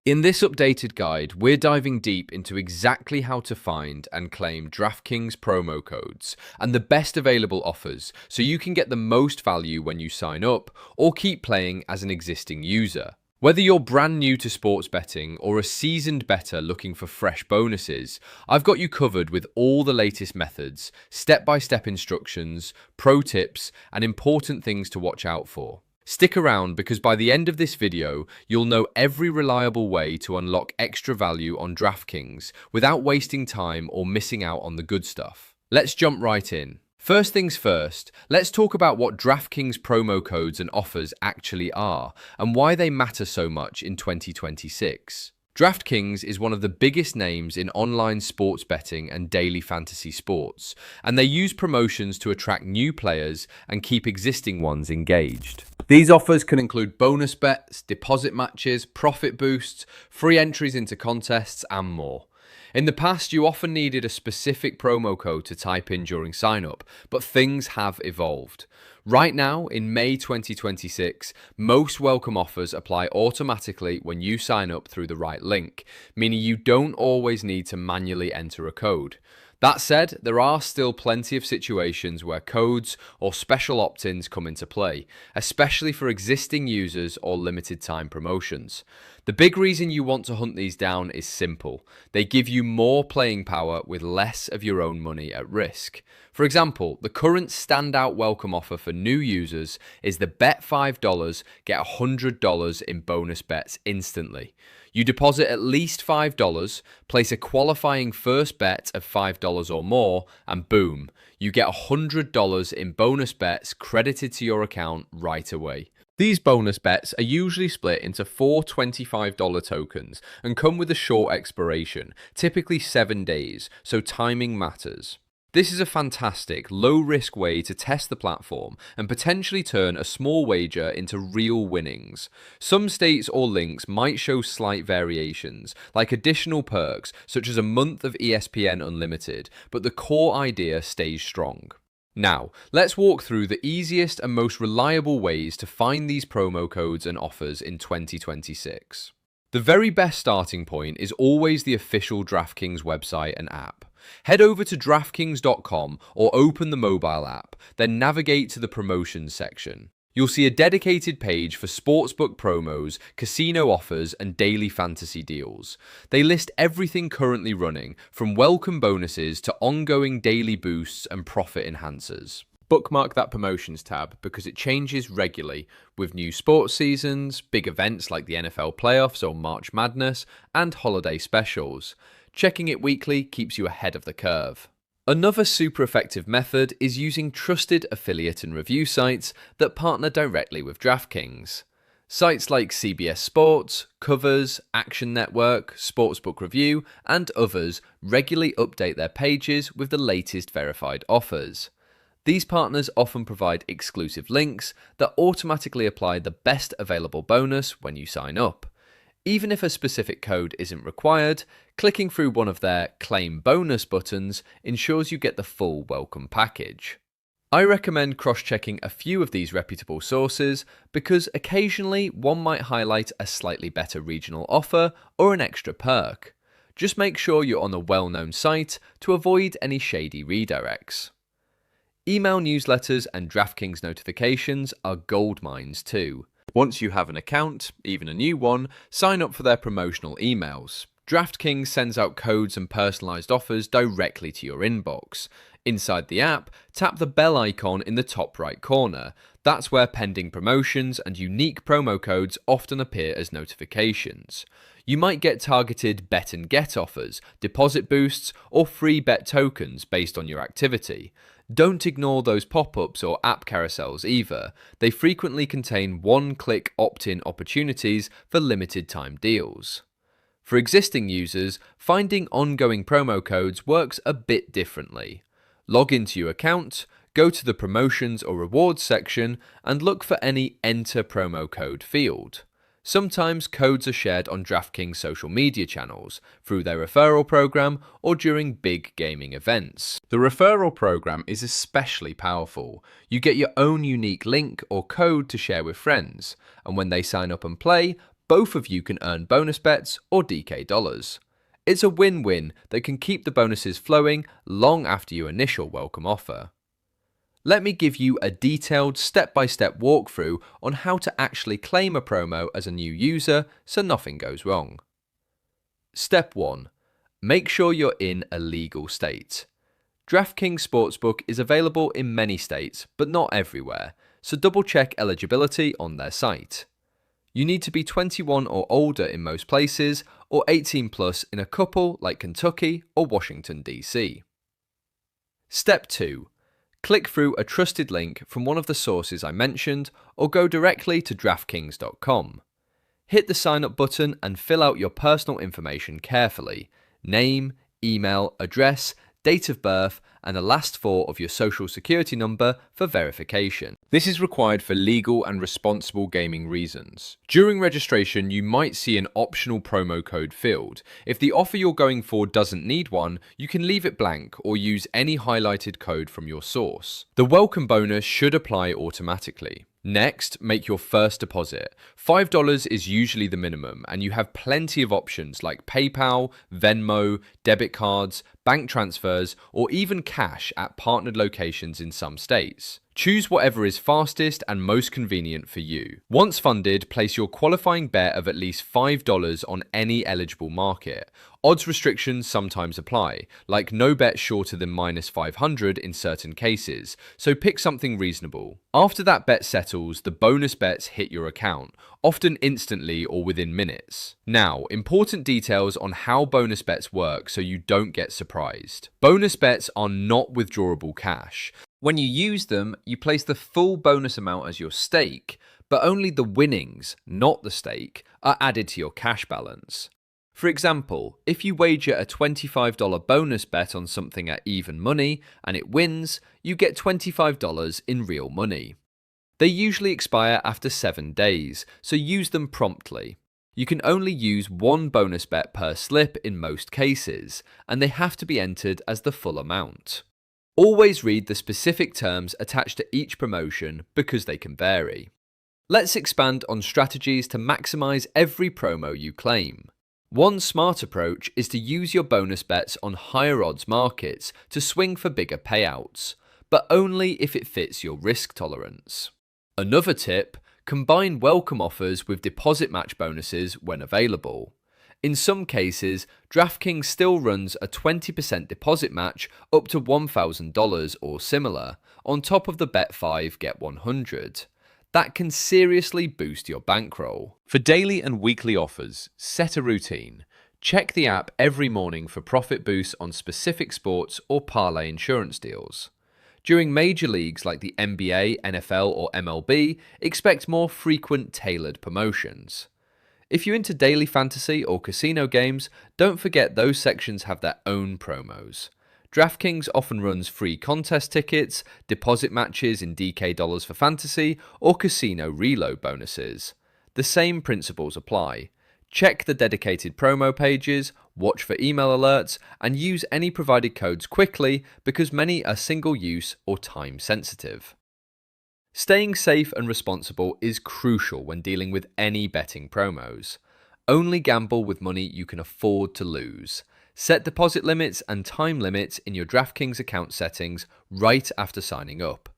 In this updated guide, we're diving deep into exactly how to find and claim DraftKings promo codes and the best available offers so you can get the most value when you sign up or keep playing as an existing user. Whether you're brand new to sports betting or a seasoned bettor looking for fresh bonuses, I've got you covered with all the latest methods, step-by-step instructions, pro tips, and important things to watch out for. Stick around because by the end of this video, you'll know every reliable way to unlock extra value on DraftKings without wasting time or missing out on the good stuff. Let's jump right in. First things first, let's talk about what DraftKings promo codes and offers actually are and why they matter so much in 2026. DraftKings is one of the biggest names in online sports betting and daily fantasy sports, and they use promotions to attract new players and keep existing ones engaged. These offers can include bonus bets, deposit matches, profit boosts, free entries into contests, and more. In the past, you often needed a specific promo code to type in during sign-up, but things have evolved. Right now, in May 2026, most welcome offers apply automatically when you sign up through the right link, meaning you don't always need to manually enter a code. That said, there are still plenty of situations where codes or special opt-ins come into play, especially for existing users or limited time promotions. The big reason you want to hunt these down is simple. They give you more playing power with less of your own money at risk. For example, the current standout welcome offer for new users is the bet $5, get $100 in bonus bets instantly. You deposit at least $5, place a qualifying first bet of $5 or more, and boom, you get $100 in bonus bets credited to your account right away. These bonus bets are usually split into 4 $25 tokens and come with a short expiration, typically 7 days, so timing matters. This is a fantastic, low-risk way to test the platform and potentially turn a small wager into real winnings. Some states or links might show slight variations, like additional perks such as a month of ESPN Unlimited, but the core idea stays strong. Now, let's walk through the easiest and most reliable ways to find these promo codes and offers in 2026. The very best starting point is always the official DraftKings website and app. Head over to DraftKings.com or open the mobile app, then navigate to the promotions section. You'll see a dedicated page for sportsbook promos, casino offers, and daily fantasy deals. They list everything currently running, from welcome bonuses to ongoing daily boosts and profit enhancers. Bookmark that promotions tab because it changes regularly with new sports seasons, big events like the NFL playoffs or March Madness, and holiday specials. Checking it weekly keeps you ahead of the curve. Another super effective method is using trusted affiliate and review sites that partner directly with DraftKings. Sites like CBS Sports, Covers, Action Network, Sportsbook Review, and others regularly update their pages with the latest verified offers. These partners often provide exclusive links that automatically apply the best available bonus when you sign up. Even if a specific code isn't required, clicking through one of their Claim Bonus buttons ensures you get the full welcome package. I recommend cross-checking a few of these reputable sources because occasionally one might highlight a slightly better regional offer or an extra perk. Just make sure you're on a well-known site to avoid any shady redirects. Email newsletters and DraftKings notifications are gold mines too. Once you have an account, even a new one, sign up for their promotional emails. DraftKings sends out codes and personalized offers directly to your inbox. Inside the app, tap the bell icon in the top right corner. That's where pending promotions and unique promo codes often appear as notifications. You might get targeted bet and get offers, deposit boosts, or free bet tokens based on your activity. Don't ignore those pop-ups or app carousels either. They frequently contain one-click opt-in opportunities for limited time deals. For existing users, finding ongoing promo codes works a bit differently. Log into your account, go to the promotions or rewards section, and look for any Enter Promo Code field. Sometimes codes are shared on DraftKings social media channels, through their referral program, or during big gaming events. The referral program is especially powerful. You get your own unique link or code to share with friends, and when they sign up and play, Both of you can earn bonus bets or DK dollars. It's a win-win that can keep the bonuses flowing long after your initial welcome offer. Let me give you a detailed step-by-step walkthrough on how to actually claim a promo as a new user so nothing goes wrong. Step 1. Make sure you're in a legal state. DraftKings Sportsbook is available in many states, but not everywhere, so double-check eligibility on their site. You need to be 21 or older in most places, or 18 plus in a couple like Kentucky or Washington, D.C. Step 2. Click through a trusted link from one of the sources I mentioned, or go directly to DraftKings.com. Hit the sign up button and fill out your personal information carefully: name, email, address, date of birth, and the last four of your social security number for verification. This is required for legal and responsible gaming reasons. During registration, you might see an optional promo code field. If the offer you're going for doesn't need one, you can leave it blank or use any highlighted code from your source. The welcome bonus should apply automatically. Next, make your first deposit. $5 is usually the minimum, and you have plenty of options like PayPal, Venmo, debit cards, bank transfers, or even cash at partnered locations in some states. Choose whatever is fastest and most convenient for you. Once funded, place your qualifying bet of at least $5 on any eligible market. Odds restrictions sometimes apply, like no bet shorter than -500 in certain cases, so pick something reasonable. After that bet settles, the bonus bets hit your account, often instantly or within minutes. Now, important details on how bonus bets work so you don't get surprised. Bonus bets are not withdrawable cash. When you use them, you place the full bonus amount as your stake, but only the winnings, not the stake, are added to your cash balance. For example, if you wager a $25 bonus bet on something at even money and it wins, you get $25 in real money. They usually expire after 7 days, so use them promptly. You can only use one bonus bet per slip in most cases, and they have to be entered as the full amount. Always read the specific terms attached to each promotion because they can vary. Let's expand on strategies to maximize every promo you claim. One smart approach is to use your bonus bets on higher odds markets to swing for bigger payouts, but only if it fits your risk tolerance. Another tip: combine welcome offers with deposit match bonuses when available. In some cases, DraftKings still runs a 20% deposit match up to $1,000 or similar, on top of the Bet 5 Get 100. That can seriously boost your bankroll. For daily and weekly offers, set a routine. Check the app every morning for profit boosts on specific sports or parlay insurance deals. During major leagues like the NBA, NFL, or MLB, expect more frequent tailored promotions. If you're into daily fantasy or casino games, don't forget those sections have their own promos. DraftKings often runs free contest tickets, deposit matches in DK dollars for fantasy, or casino reload bonuses. The same principles apply. Check the dedicated promo pages, watch for email alerts, and use any provided codes quickly because many are single-use or time-sensitive. Staying safe and responsible is crucial when dealing with any betting promos. Only gamble with money you can afford to lose. Set deposit limits and time limits in your DraftKings account settings right after signing up.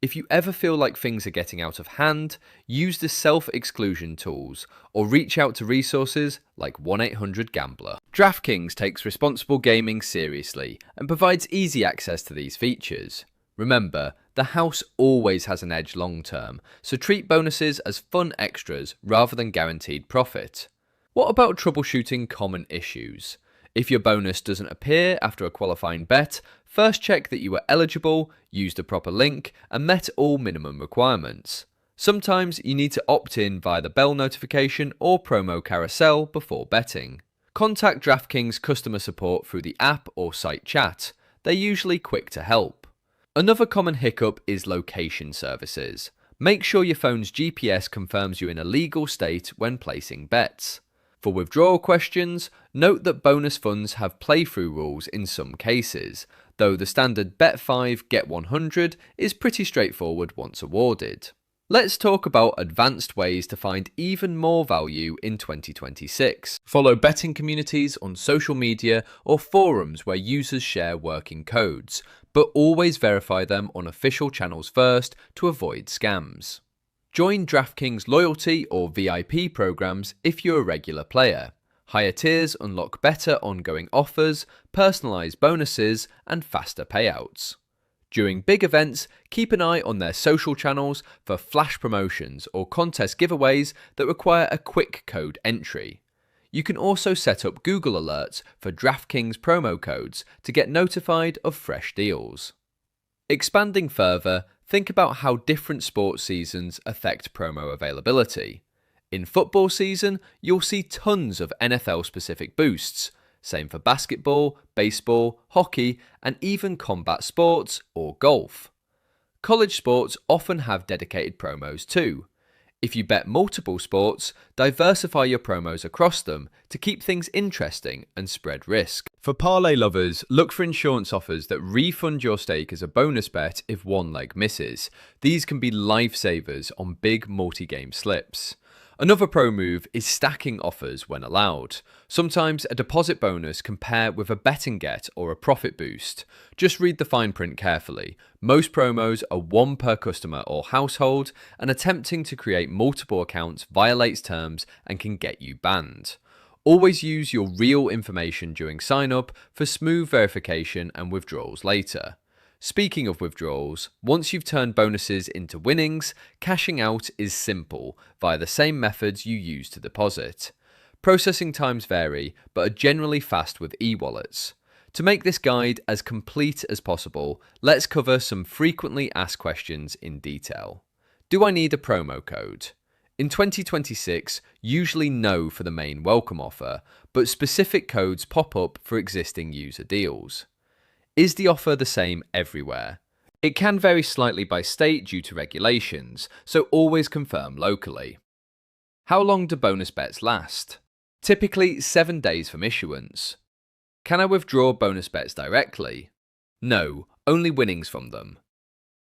If you ever feel like things are getting out of hand, use the self-exclusion tools or reach out to resources like 1-800-GAMBLER. DraftKings takes responsible gaming seriously and provides easy access to these features. Remember, the house always has an edge long term, so treat bonuses as fun extras rather than guaranteed profit. What about troubleshooting common issues? If your bonus doesn't appear after a qualifying bet, first check that you are eligible, used a proper link, and met all minimum requirements. Sometimes you need to opt in via the bell notification or promo carousel before betting. Contact DraftKings customer support through the app or site chat. They're usually quick to help. Another common hiccup is location services. Make sure your phone's GPS confirms you're in a legal state when placing bets. For withdrawal questions, note that bonus funds have playthrough rules in some cases, though the standard Bet 5 Get 100 is pretty straightforward once awarded. Let's talk about advanced ways to find even more value in 2026. Follow betting communities on social media or forums where users share working codes, but always verify them on official channels first to avoid scams. Join DraftKings loyalty or VIP programs if you're a regular player. Higher tiers unlock better ongoing offers, personalized bonuses, and faster payouts. During big events, keep an eye on their social channels for flash promotions or contest giveaways that require a quick code entry. You can also set up Google alerts for DraftKings promo codes to get notified of fresh deals. Expanding further, think about how different sports seasons affect promo availability. In football season, you'll see tons of NFL-specific boosts. Same for basketball, baseball, hockey, and even combat sports or golf. College sports often have dedicated promos too. If you bet multiple sports, diversify your promos across them to keep things interesting and spread risk. For parlay lovers, look for insurance offers that refund your stake as a bonus bet if one leg misses. These can be lifesavers on big multi-game slips. Another pro move is stacking offers when allowed. Sometimes a deposit bonus can pair with a betting get or a profit boost. Just read the fine print carefully. Most promos are one per customer or household, and attempting to create multiple accounts violates terms and can get you banned. Always use your real information during sign up for smooth verification and withdrawals later. Speaking of withdrawals, once you've turned bonuses into winnings, cashing out is simple via the same methods you use to deposit. Processing times vary, but are generally fast with e-wallets. To make this guide as complete as possible, let's cover some frequently asked questions in detail. Do I need a promo code? In 2026, usually no for the main welcome offer, but specific codes pop up for existing user deals. Is the offer the same everywhere? It can vary slightly by state due to regulations, so always confirm locally. How long do bonus bets last? Typically 7 days from issuance. Can I withdraw bonus bets directly? No, only winnings from them.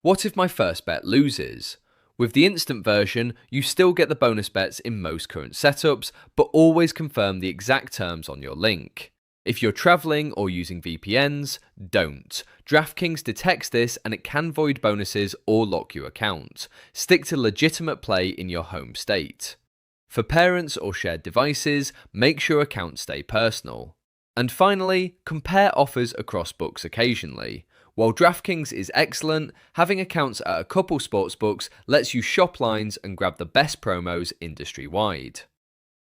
What if my first bet loses? With the instant version, you still get the bonus bets in most current setups, but always confirm the exact terms on your link. If you're traveling or using VPNs, don't. DraftKings detects this and it can void bonuses or lock your account. Stick to legitimate play in your home state. For parents or shared devices, make sure accounts stay personal. And finally, compare offers across books occasionally. While DraftKings is excellent, having accounts at a couple sportsbooks lets you shop lines and grab the best promos industry-wide.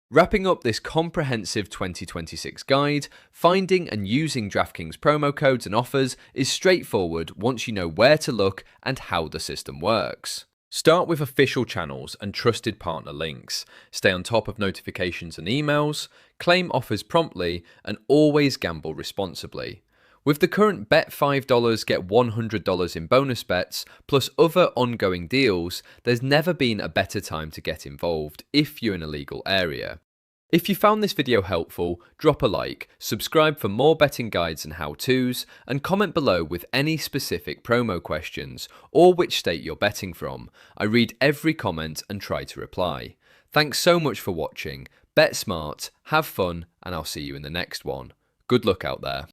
Wrapping up this comprehensive 2026 guide, finding and using DraftKings promo codes and offers is straightforward once you know where to look and how the system works. Start with official channels and trusted partner links. Stay on top of notifications and emails, claim offers promptly, and always gamble responsibly. With the current bet $5 get $100 in bonus bets, plus other ongoing deals, there's never been a better time to get involved if you're in a legal area. If you found this video helpful, drop a like, subscribe for more betting guides and how-tos, and comment below with any specific promo questions, or which state you're betting from. I read every comment and try to reply. Thanks so much for watching, bet smart, have fun, and I'll see you in the next one. Good luck out there.